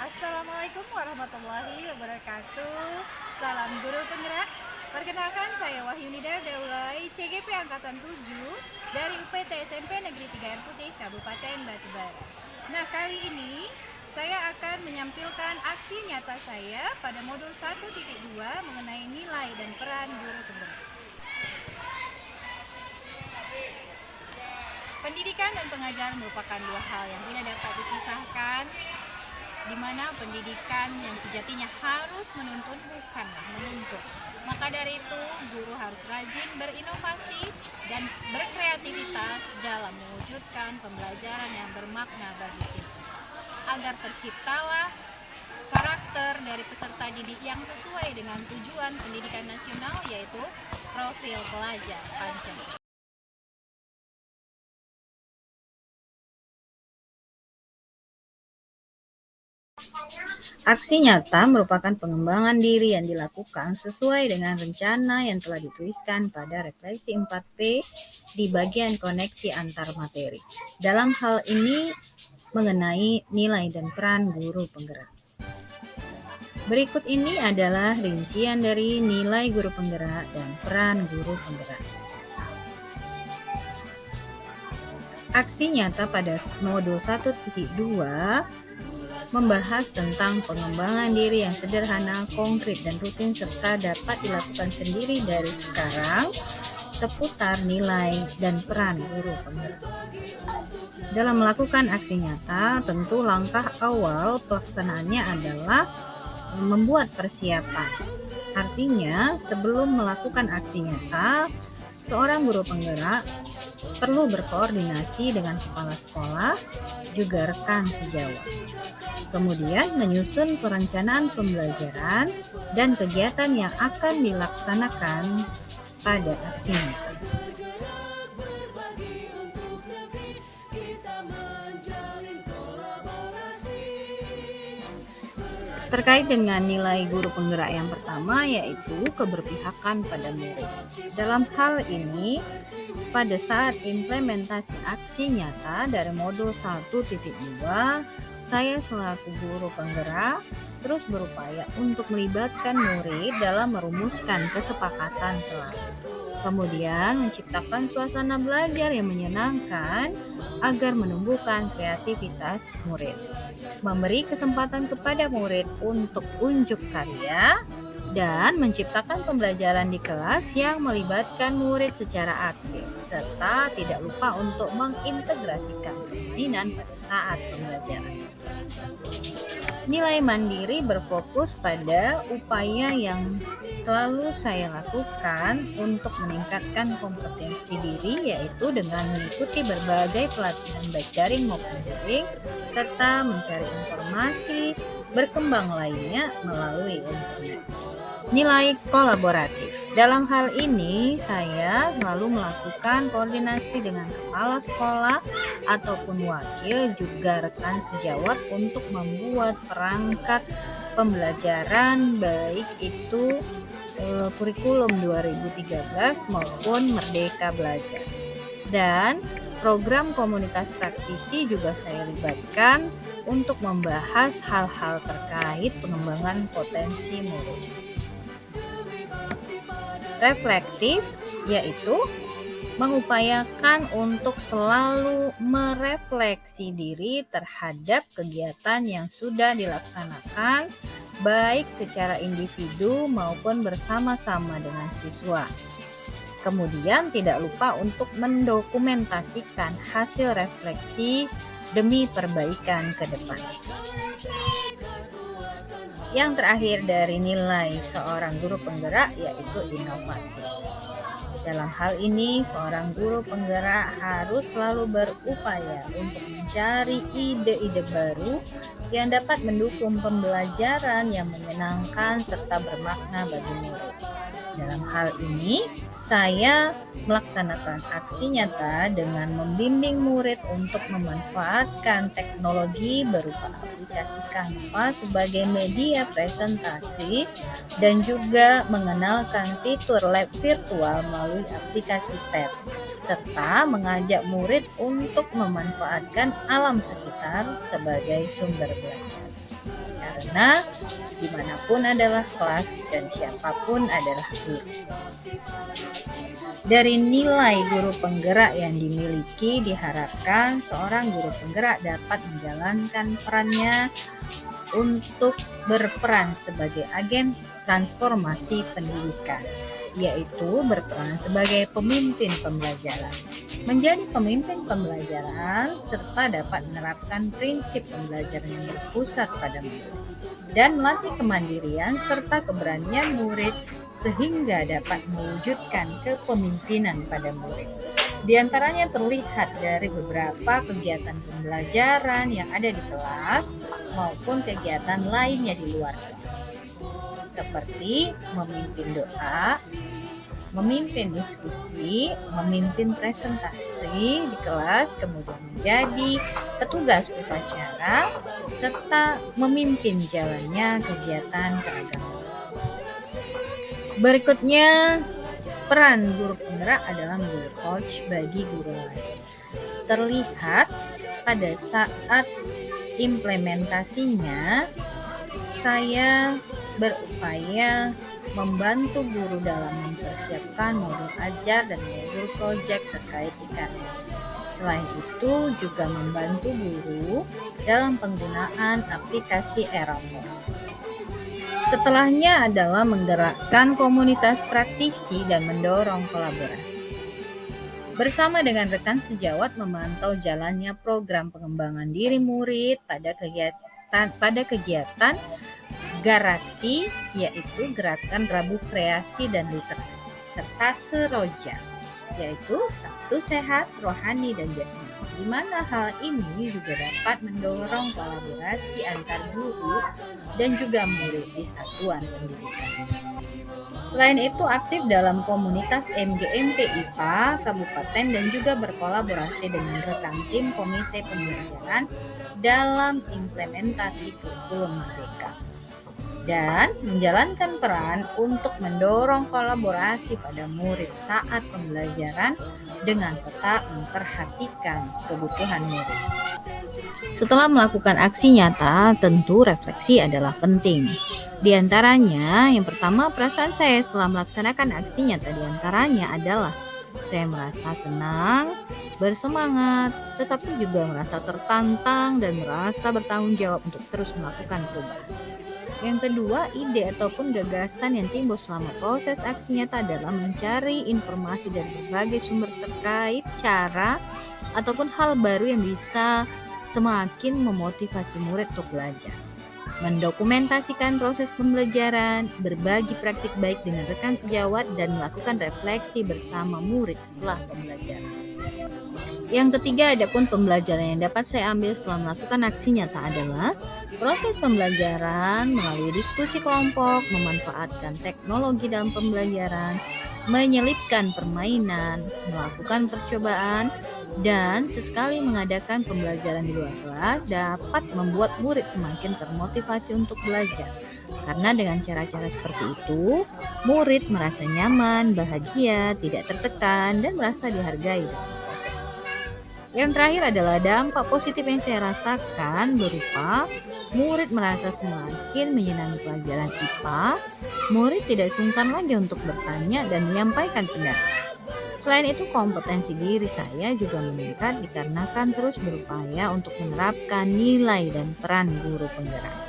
Assalamualaikum warahmatullahi wabarakatuh. Salam guru penggerak. Perkenalkan, saya Wahyunida Daulay, CGP Angkatan 7 dari UPT SMP Negeri 3 Air Putih, Kabupaten Batubara. Nah, kali ini saya akan menyampilkan aksi nyata saya pada modul 1.2 mengenai nilai dan peran guru penggerak. Pendidikan dan pengajaran merupakan dua hal yang tidak dapat dipisahkan, di mana pendidikan yang sejatinya harus menuntun, bukanlah menuntut. Maka dari itu, guru harus rajin berinovasi dan berkreativitas dalam mewujudkan pembelajaran yang bermakna bagi siswa, agar terciptalah karakter dari peserta didik yang sesuai dengan tujuan pendidikan nasional, yaitu profil pelajar Pancasila. Aksi nyata merupakan pengembangan diri yang dilakukan sesuai dengan rencana yang telah dituliskan pada refleksi 4P di bagian koneksi antar materi. Dalam hal ini mengenai nilai dan peran guru penggerak. Berikut ini adalah rincian dari nilai guru penggerak dan peran guru penggerak. Aksi nyata pada modul 1.2 membahas tentang pengembangan diri yang sederhana, konkret, dan rutin serta dapat dilakukan sendiri dari sekarang seputar nilai dan peran guru penggerak. Dalam melakukan aksi nyata, tentu langkah awal pelaksanaannya adalah membuat persiapan. Artinya, sebelum melakukan aksi nyata, seorang guru penggerak perlu berkoordinasi dengan kepala sekolah, juga rekan sejawat. Kemudian menyusun perencanaan pembelajaran dan kegiatan yang akan dilaksanakan pada aksi nyata. Terkait dengan nilai guru penggerak yang pertama, yaitu keberpihakan pada murid. Dalam hal ini, pada saat implementasi aksi nyata dari modul 1.2, saya selaku guru penggerak terus berupaya untuk melibatkan murid dalam merumuskan kesepakatan kelas. Kemudian menciptakan suasana belajar yang menyenangkan agar menumbuhkan kreativitas murid. Memberi kesempatan kepada murid untuk unjuk karya dan menciptakan pembelajaran di kelas yang melibatkan murid secara aktif, serta tidak lupa untuk mengintegrasikan permainan pada saat pembelajaran. Nilai mandiri berfokus pada upaya yang selalu saya lakukan untuk meningkatkan kompetensi diri, yaitu dengan mengikuti berbagai pelatihan baik daring maupun daring, serta mencari informasi berkembang lainnya melalui internet. Nilai kolaboratif. Dalam hal ini, saya selalu melakukan koordinasi dengan kepala sekolah ataupun wakil, juga rekan sejawat untuk membuat perangkat pembelajaran, baik itu kurikulum 2013 maupun Merdeka Belajar. Dan program komunitas praktisi juga saya libatkan untuk membahas hal-hal terkait pengembangan potensi murid. Reflektif, yaitu mengupayakan untuk selalu merefleksi diri terhadap kegiatan yang sudah dilaksanakan, baik secara individu maupun bersama-sama dengan siswa. Kemudian tidak lupa untuk mendokumentasikan hasil refleksi demi perbaikan ke depan. Yang terakhir dari nilai seorang guru penggerak yaitu inovatif. Dalam hal ini, seorang guru penggerak harus selalu berupaya untuk mencari ide-ide baru yang dapat mendukung pembelajaran yang menyenangkan serta bermakna bagi murid. Dalam hal ini, saya melaksanakan aksi nyata dengan membimbing murid untuk memanfaatkan teknologi berupa aplikasi Canva sebagai media presentasi dan juga mengenalkan fitur lab virtual melalui aplikasi TED, serta mengajak murid untuk memanfaatkan alam sekitar sebagai sumber belajar. karena dimanapun adalah kelas dan siapapun adalah guru. Dari nilai guru penggerak yang dimiliki, diharapkan seorang guru penggerak dapat menjalankan perannya untuk berperan sebagai agen transformasi pendidikan, yaitu berperan sebagai pemimpin pembelajaran. Menjadi pemimpin pembelajaran serta dapat menerapkan prinsip pembelajaran yang berpusat pada murid dan melatih kemandirian serta keberanian murid sehingga dapat mewujudkan kepemimpinan pada murid. Di antaranya terlihat dari beberapa kegiatan pembelajaran yang ada di kelas maupun kegiatan lainnya di luar kelas, seperti memimpin doa, memimpin diskusi, memimpin presentasi di kelas, kemudian menjadi petugas upacara, serta memimpin jalannya kegiatan keagamaan. Berikutnya, peran guru penggerak adalah menjadi coach bagi guru lain. Terlihat pada saat implementasinya, saya berupaya membantu guru dalam mempersiapkan modul ajar dan modul proyek terkait IKT. Selain itu, juga membantu guru dalam penggunaan aplikasi Erasmus. Setelahnya adalah menggerakkan komunitas praktisi dan mendorong kolaborasi. Bersama dengan rekan sejawat memantau jalannya program pengembangan diri murid pada kegiatan garasi, yaitu gerakan Rabu Kreasi dan Literasi, serta Seroja, yaitu Sabtu Sehat, Rohani dan Jasmani, di mana hal ini juga dapat mendorong kolaborasi antar guru dan juga murid di satuan pendidikan. Selain itu, aktif dalam komunitas MGMP IPA Kabupaten dan juga berkolaborasi dengan rekan tim komite pembelajaran dalam implementasi kurikulum Merdeka, dan menjalankan peran untuk mendorong kolaborasi pada murid saat pembelajaran dengan tetap memperhatikan kebutuhan murid. Setelah melakukan aksi nyata, tentu refleksi adalah penting. Di antaranya, yang pertama, perasaan saya setelah melaksanakan aksi nyata di antaranya adalah saya merasa senang, bersemangat, tetapi juga merasa tertantang dan merasa bertanggung jawab untuk terus melakukan perubahan. Yang kedua, ide ataupun gagasan yang timbul selama proses aksi nyata adalah mencari informasi dari berbagai sumber terkait cara ataupun hal baru yang bisa semakin memotivasi murid untuk belajar. Mendokumentasikan proses pembelajaran, berbagi praktik baik dengan rekan sejawat, dan melakukan refleksi bersama murid setelah pembelajaran. Yang ketiga, adapun pembelajaran yang dapat saya ambil setelah melakukan aksi nyata adalah proses pembelajaran melalui diskusi kelompok, memanfaatkan teknologi dalam pembelajaran, menyelipkan permainan, melakukan percobaan, dan sesekali mengadakan pembelajaran di luar kelas dapat membuat murid semakin termotivasi untuk belajar. Karena dengan cara-cara seperti itu, murid merasa nyaman, bahagia, tidak tertekan, dan merasa dihargai. Yang terakhir adalah dampak positif yang saya rasakan berupa murid merasa semakin menyenangi pelajaran IPA, murid tidak sungkan lagi untuk bertanya dan menyampaikan pendapat. Selain itu, kompetensi diri saya juga meningkat dikarenakan terus berupaya untuk menerapkan nilai dan peran guru penggerak.